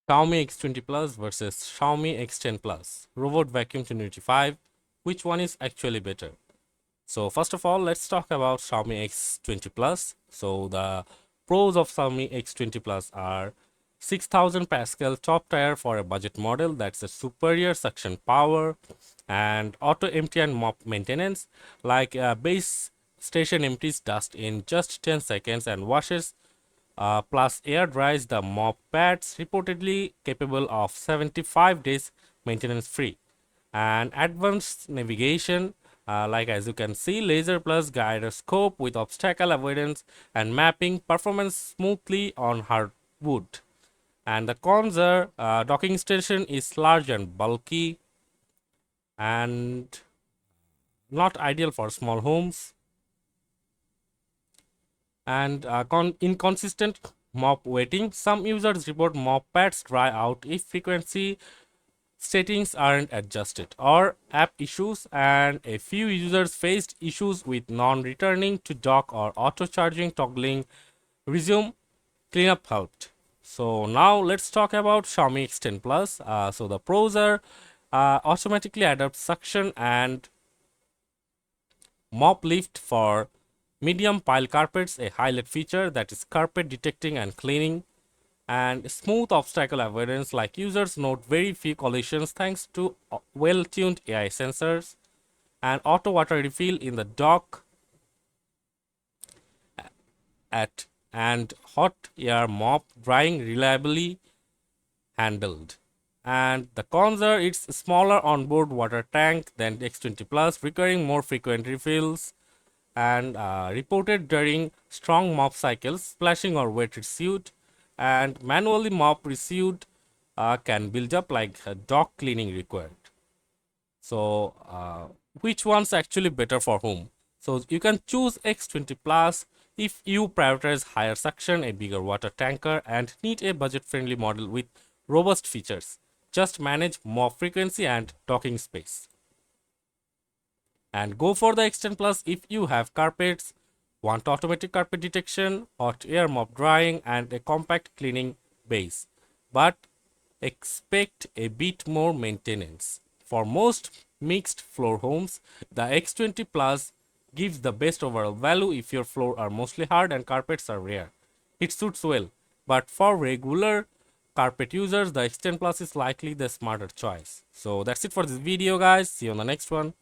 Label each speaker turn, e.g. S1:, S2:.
S1: Xiaomi X20 Plus versus Xiaomi X10 Plus Robot Vacuum 2025. Which one is actually better? So first of all, let's talk about Xiaomi X20 Plus. So the pros of Xiaomi X20 Plus are 6000 Pascal top tier for a budget model. That's a superior suction power and auto empty and mop maintenance. Like base station empties dust in just 10 seconds and washes plus air dries the mop pads, reportedly capable of 75 days maintenance free. And advanced navigation, like as you can see, laser plus gyroscope with obstacle avoidance and mapping performance smoothly on hard wood. And the cons are docking station is large and bulky and not ideal for small homes, and inconsistent mop wetting. Some users report mop pads dry out if frequency settings aren't adjusted, or app issues, and a few users faced issues with non-returning to dock or auto-charging toggling resume cleanup helped. So now let's talk about Xiaomi X10 Plus. So the pros are automatically adapt suction and mop lift for medium pile carpets, a highlight feature that is carpet detecting and cleaning, and smooth obstacle avoidance, like users note very few collisions thanks to well-tuned AI sensors, and auto water refill in the dock at and hot air mop drying reliably handled. And the cons are it's smaller onboard water tank than X20 Plus, requiring more frequent refills, and reported during strong mop cycles, splashing or wet suit, and manually mop residue can build up like dock cleaning required. So, which one's actually better for whom? So you can choose X20 Plus if you prioritize higher suction, a bigger water tanker, and need a budget-friendly model with robust features. Just manage mop frequency and docking space. And go for the X10 Plus if you have carpets, want automatic carpet detection, hot air mop drying, and a compact cleaning base. But expect a bit more maintenance. For most mixed floor homes, the X20 Plus gives the best overall value if your floor are mostly hard and carpets are rare. It suits well, but for regular carpet users, the X10 Plus is likely the smarter choice. So that's it for this video, guys. See you on the next one.